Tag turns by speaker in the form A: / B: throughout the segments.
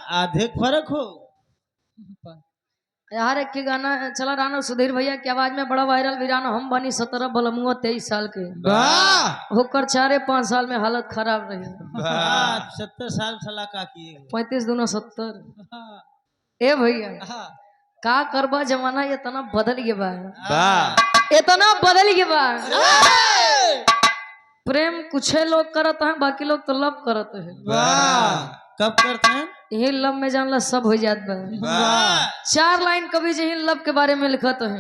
A: आधे फर्क हो
B: यार एक के गाना चला राना सुधीर भैया की आवाज में बड़ा वायरल वीराना हम बनी 17 बलमुआ 23 साल के होकर 4-5 साल में हालत खराब रही
A: 70 साल सला का किए
B: 35 दूना 70 ए भैया का करबा जमाना इतना बदल गया इतना बदल गया प्रेम कुछ लोग करते हैं बाकी लोग तो लव करते हैं
A: कब करते हैं
B: यही लव में जानला सब हो जात बा 4 लाइन कवि जी लव के बारे में लिखत है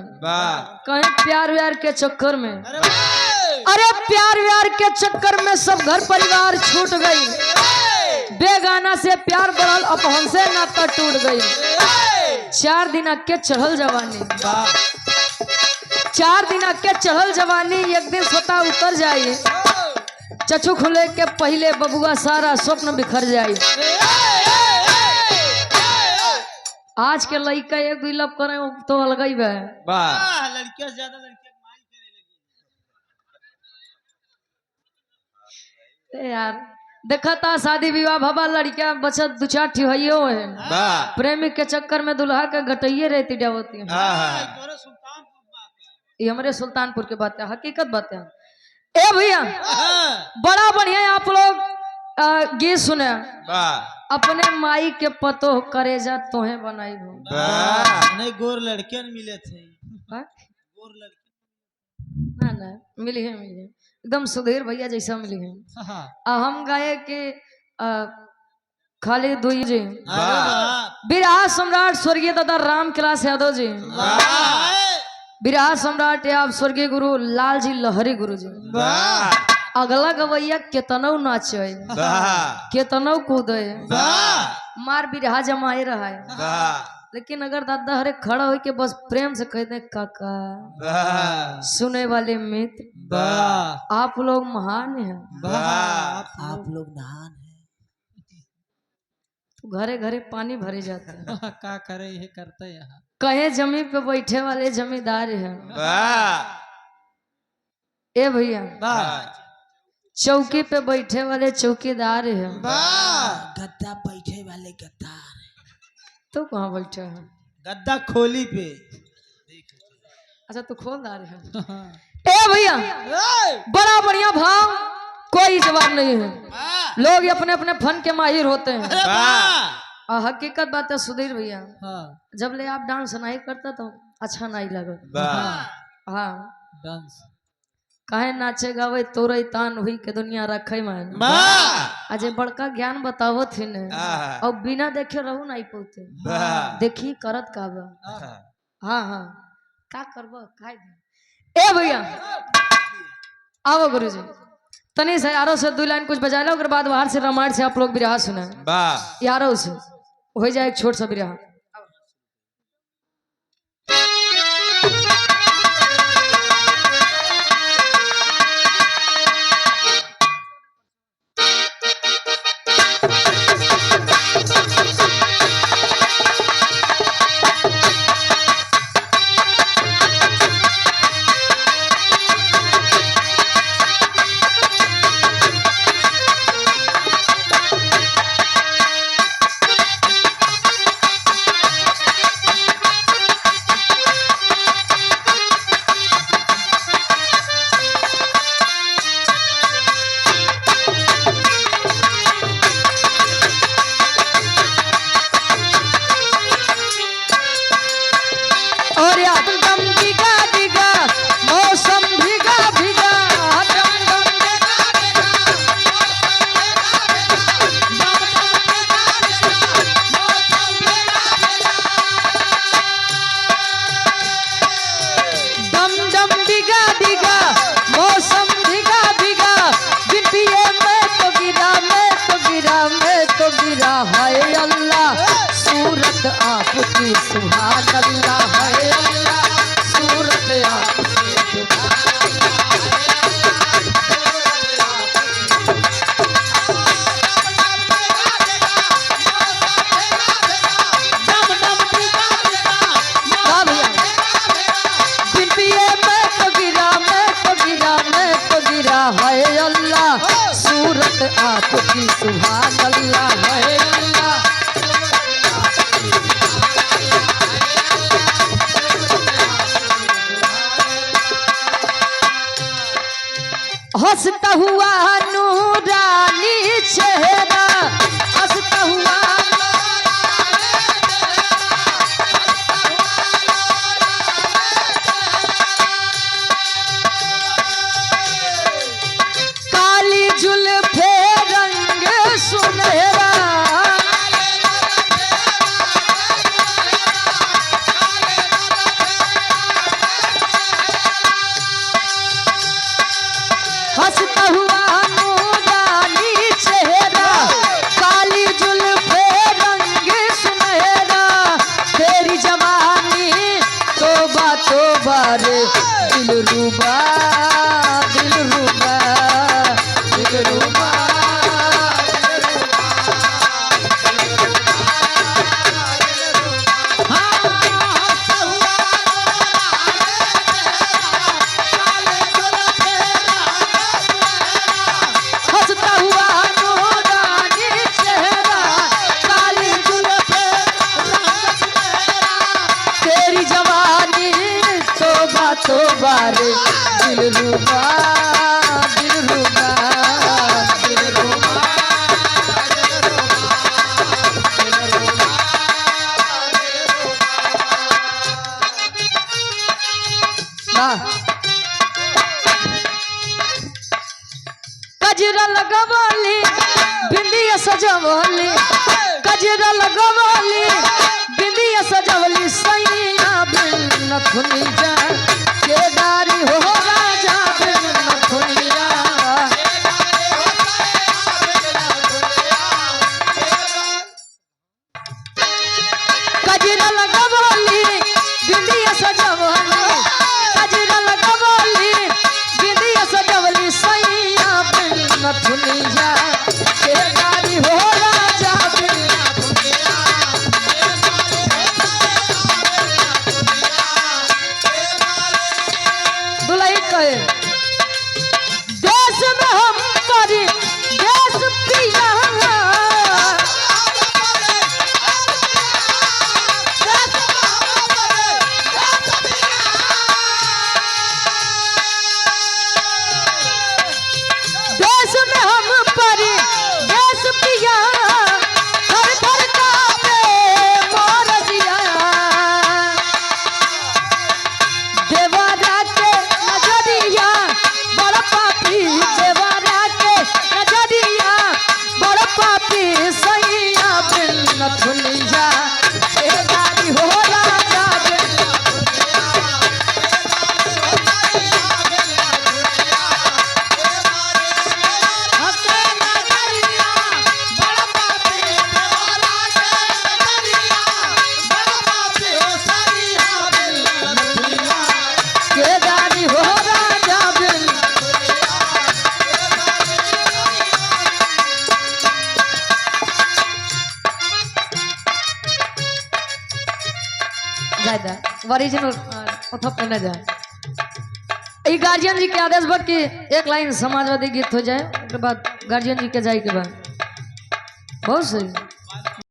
B: कहीं प्यार व्यार के चक्कर में अरे प्यार व्यार के चक्कर में सब घर परिवार छूट गई बेगाना से प्यार बढ़ल अपहन से नाता टूट गई 4 दिन के चढ़ल जवानी 4 दिन के चढ़ल जवानी एक दिन स्वतः उतर जाई चचू खुले के पहले बबुआ सारा स्वप्न बिखर जाई आज के लड़का एक भी लव करे तो अलग ही है
A: लड़कियों से ज्यादा लड़कियां माई करे लगी
B: यार देखा था शादी विवाह भवा लड़कियां बचत 2-4 ठियो है प्रेमी के चक्कर में दुल्हा के घटइये रहती डावती ये हमारे सुल्तानपुर की बात है हकीकत बात है ए भैया बड़ा बढ़िया आप लोग गीत सुने अपने माई के पतो करेजा तोहे बनाई हो
A: नहीं गोर लड़कियां मिले थे गोर
B: लड़की ना मिली है एकदम सुधीर भैया जैसा मिली है हम गाये के खाली दुई जी बिरहा सम्राट स्वर्गीय दादा राम कैलाश यादव जी बिरहा सम्राट आप स्वर्गीय गुरु लाल जी लहरी गुरु जी अगला गवैया केतनौ नाचे केतनौ कूदे मार बिरहा जमाए रहा है लेकिन अगर दादा हरे खड़ा हो के बस प्रेम से कह दे काका सुने वाले मित्र आप लोग महान हैं
A: आप लोग महान हैं
B: तो घरे घरे पानी भरे जाता है
A: क्या करे ये करते यहाँ
B: कहे जमीन पे बैठे वाले जमींदार हैं ए भैया चौकी पे बैठे वाले चौकीदार हैं
A: गद्दा बैठे वाले गद्दार
B: तो कहाँ बैठे हैं
A: गद्दा खोली पे
B: अच्छा तो खोलदार है ए भैया बड़ा बढ़िया भाव कोई जवाब नहीं है लोग अपने अपने फन के माहिर होते हैं हकीकत बात है सुधीर भैया जब ले आप डांस नहीं करता तो अच्छा नहीं लगा हाँ
A: डांस
B: काहे नाचे गावे तोरे तान हुई के दुनिया रखे मान अजय बड़का ज्ञान बतावो थे ने और बिना देखे रहू नहीं पहुंचे देखी करत का हाँ हाँ का करबो काय ए भैया आओ गुरुजी तनी से यारों से 2 लाइन कुछ बजा लो उसके बाद बाहर से रामायण से आप लोग बिरहा सुना यारों से हो जाए एक छोट सा बिरहा हाय अल्लाह सूरत आपकी सुभान अल्लाह हाय अल्लाह सूरत आपकी हाय अल्लाह सूरत आपकी सुभान अल्लाह हाय अल्लाह रे दिल रुबा दिल रुबा दिल रुबा कजरा लगवाली बिंदिया सजवली कजरा लगवाली बिंदिया सजवली सैया बिन नथुनी जा केदारी हो राजा बिन नथुनिया कजरा लगवाली बिंदिया सजवली कजरा लगवाली बिंदिया सजवली सैया बिन नथुनी जा केदारी हो राजा बिन दुलाई कहे देश में हम करी देश पिया देश में हम परी देश पिया थर थर कांपे मोर जिया देवरा के नजरिया बड़ पापी देवरा के नजरिया बड़ पापी सैया बिन नथुनिया केदारी हो राजा बिन केदारी हो राजा बिन ज्यादा ओरिजिनल कथा पे न जाए गार्जियन जी के आदेश पर कि एक लाइन समाजवादी गीत हो जाए उसके बाद गार्जियन जी के जाए के बाद बहुत सही